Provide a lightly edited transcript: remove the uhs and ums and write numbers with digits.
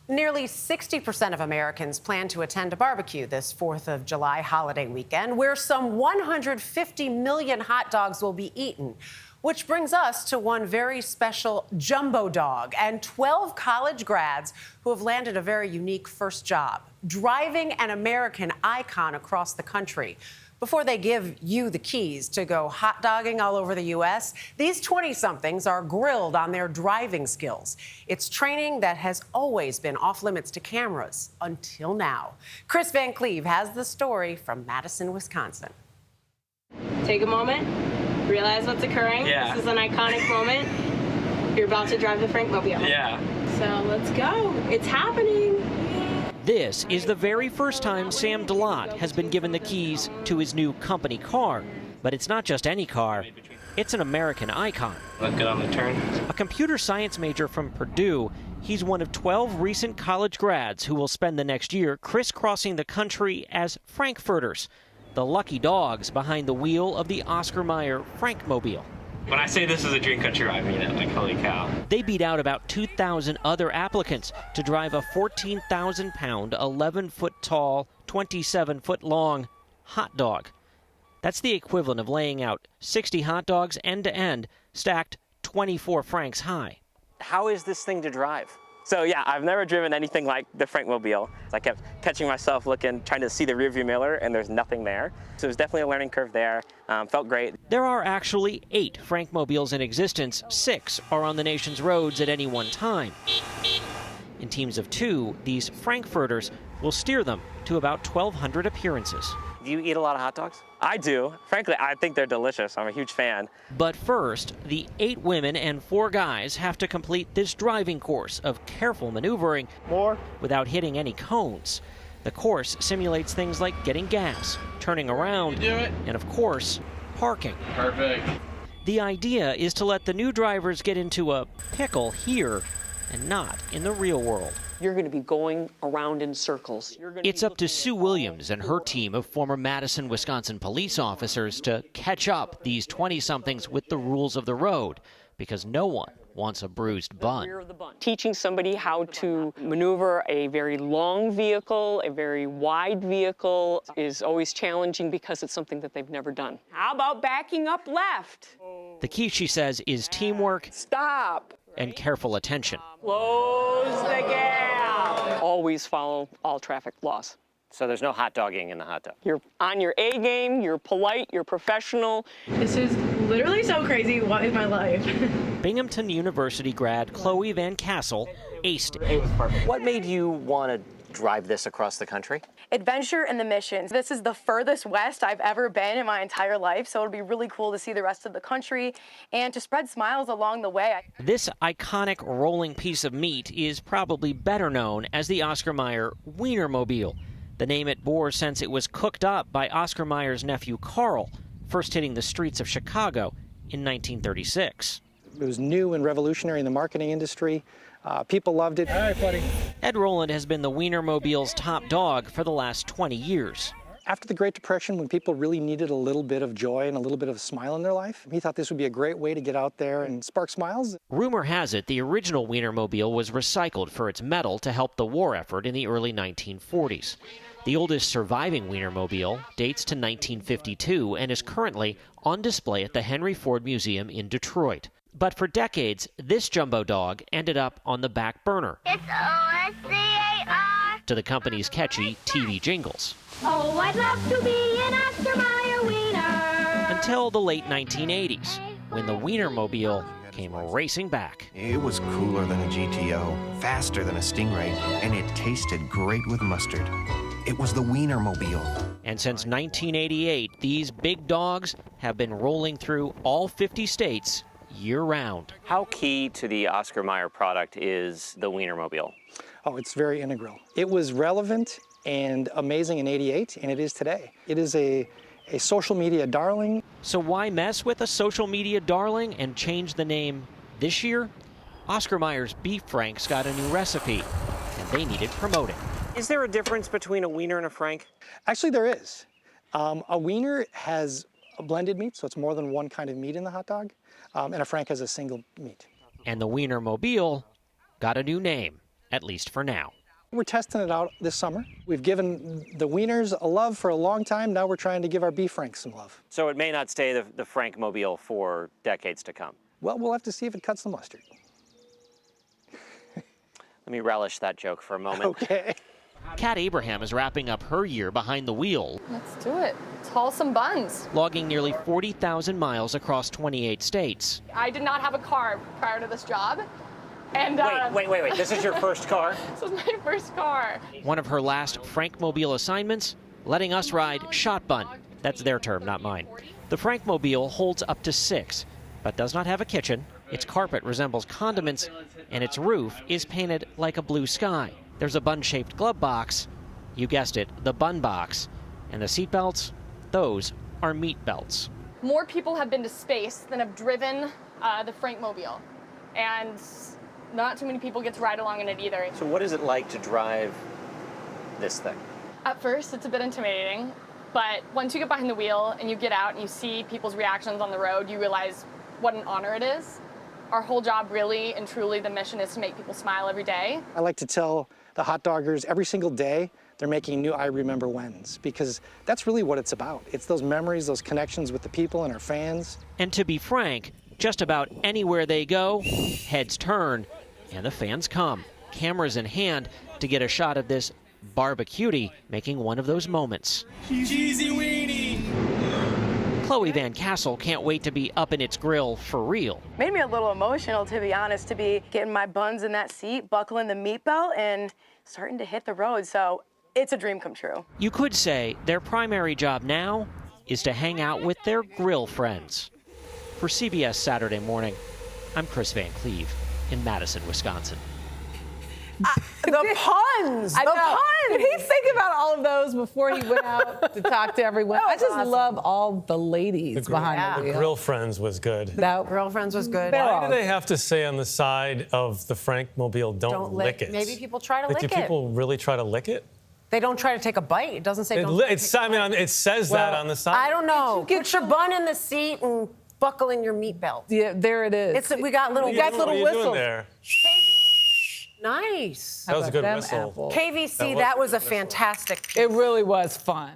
Nearly 60% of Americans plan to attend a barbecue this 4th of July holiday weekend, where some 150 million hot dogs will be eaten. Which brings us to one very special jumbo dog and 12 college grads who have landed a very unique first job, driving an American icon across the country. Before they give you the keys to go hot dogging all over the U.S., these 20-somethings are grilled on their driving skills. It's training that has always been off limits to cameras until now. Kris Van Cleave has the story from Madison, Wisconsin. Take a moment, realize what's occurring. Yeah. This is an iconic moment. You're about to drive the Frankmobile. Yeah. So let's go. It's happening. This is the very first time Sam DeLotte has been given the keys to his new company car. But it's not just any car. It's an American icon. Look good on the turn. A computer science major from Purdue, he's one of 12 recent college grads who will spend the next year crisscrossing the country as Frankfurters, the lucky dogs behind the wheel of the Oscar Mayer Frankmobile. When I say this is a dream country, I mean it. Like, holy cow. They beat out about 2,000 other applicants to drive a 14,000-pound, 11-foot-tall, 27-foot-long hot dog. That's the equivalent of laying out 60 hot dogs end-to-end, stacked 24 francs high. How is this thing to drive? So yeah, I've never driven anything like the Frankmobile. I kept catching myself looking, trying to see the rearview mirror, and there's nothing there. So it was definitely a learning curve there. Felt great. There are actually 8 Frankmobiles in existence. 6 are on the nation's roads at any one time. In teams of 2, these Frankfurters will steer them to about 1,200 appearances. Do you eat a lot of hot dogs? I do. Frankly, I think they're delicious. I'm a huge fan. But first, the 8 women and 4 guys have to complete this driving course of careful maneuvering without hitting any cones. The course simulates things like getting gas, turning around, and of course, parking. Perfect. The idea is to let the new drivers get into a pickle here and not in the real world. You're going to be going around in circles. It's up to Sue Williams and her team of former Madison, Wisconsin police officers to catch up these 20-somethings with the rules of the road, because no one wants a bruised bun. Teaching somebody how to maneuver a very long vehicle, a very wide vehicle, is always challenging because it's something that they've never done. How about backing up left? The key, she says, is teamwork. Stop. And careful attention. Close the gap. Always follow all traffic laws. So there's no hot dogging in the hot dog. You're on your A game, you're polite, you're professional. This is literally so crazy. What is my life? Binghamton University grad Chloe Van Cassel aced it. It was perfect. What made you want to drive this across the country? Adventure and the missions. This is the furthest west I've ever been in my entire life, so it'll be really cool to see the rest of the country and to spread smiles along the way. This iconic rolling piece of meat is probably better known as the Oscar Mayer Wienermobile, the name it bore since it was cooked up by Oscar Mayer's nephew Carl, first hitting the streets of Chicago in 1936. It was new and revolutionary in the marketing industry. People loved it. All right, buddy. Ed Rowland has been the Wienermobile's top dog for the last 20 years. After the Great Depression, when people really needed a little bit of joy and a little bit of a smile in their life, he thought this would be a great way to get out there and spark smiles. Rumor has it the original Wienermobile was recycled for its metal to help the war effort in the early 1940s. The oldest surviving Wienermobile dates to 1952 and is currently on display at the Henry Ford Museum in Detroit. But for decades, this jumbo dog ended up on the back burner. It's O-S-C-A-R. To the company's catchy TV jingles. Oh, I'd love to be an Oscar Mayer wiener. Until the late 1980s, when the Wienermobile came racing back. It was cooler than a GTO, faster than a Stingray, and it tasted great with mustard. It was the Wienermobile. And since 1988, these big dogs have been rolling through all 50 states year-round. How key to the Oscar Mayer product is the Wienermobile? Oh, it's very integral. It was relevant and amazing in '88, and it is today. It is a social media darling. So why mess with a social media darling and change the name this year? Oscar Mayer's Beef Franks got a new recipe, and they needed promoting. Is there a difference between a wiener and a frank? Actually, there is. A wiener has a blended meat, so it's more than one kind of meat in the hot dog, and a frank has a single meat. And the Wienermobile got a new name, at least for now. We're testing it out this summer. We've given the wieners a love for a long time. Now we're trying to give our beef franks some love. So it may not stay the Frankmobile for decades to come. Well, we'll have to see if it cuts the mustard. Let me relish that joke for a moment. Okay. Kat Abraham is wrapping up her year behind the wheel, Let's do it. Toll some buns. logging nearly 40,000 miles across 28 states. I did not have a car prior to this job. And Wait. This is your first car? this was my first car. One of her last Frankmobile assignments, letting us ride shotgun. That's their term, not mine. The Frankmobile holds up to 6, but does not have a kitchen. Its carpet resembles condiments, and its roof is painted like a blue sky. There's a bun-shaped glove box. You guessed it, the bun box. And the seat belts, those are meat belts. More people have been to space than have driven the Frankmobile. And not too many people get to ride along in it either. So what is it like to drive this thing? At first, it's a bit intimidating, but once you get behind the wheel and you get out and you see people's reactions on the road, you realize what an honor it is. Our whole job, really and truly, the mission is to make people smile every day. I like to tell the hot doggers every single day they're making new I Remember Whens, because that's really what it's about. It's those memories, those connections with the people and our fans. And to be frank, just about anywhere they go, heads turn and the fans come, cameras in hand, to get a shot of this barbecutie making one of those moments. Cheesy weenie! Chloe Van Cassel can't wait to be up in its grill for real. Made me a little emotional, to be honest, to be getting my buns in that seat, buckling the meat belt, and starting to hit the road. So it's a dream come true. You could say their primary job now is to hang out with their grill friends. For CBS Saturday Morning, I'm Kris Van Cleave in Madison, Wisconsin. The puns! I The know. Did puns! he think about all of those before he went out to talk to everyone? I just love all the ladies behind the wheel. Grill Friends was good. No. Girlfriends was good. Why do they have to say on the side of the Frankmobile, don't lick it? Maybe people try to Like, lick do it. people really try to lick it? They don't try to take a bite. It doesn't say don't It says that on the side. I don't know. Put your bun in the seat and buckle in your meat belt. Yeah, there it is. We got little What are you doing whistles. there? Nice. That was a good Them whistle. apples. KVC, that was a fantastic. It really was fun.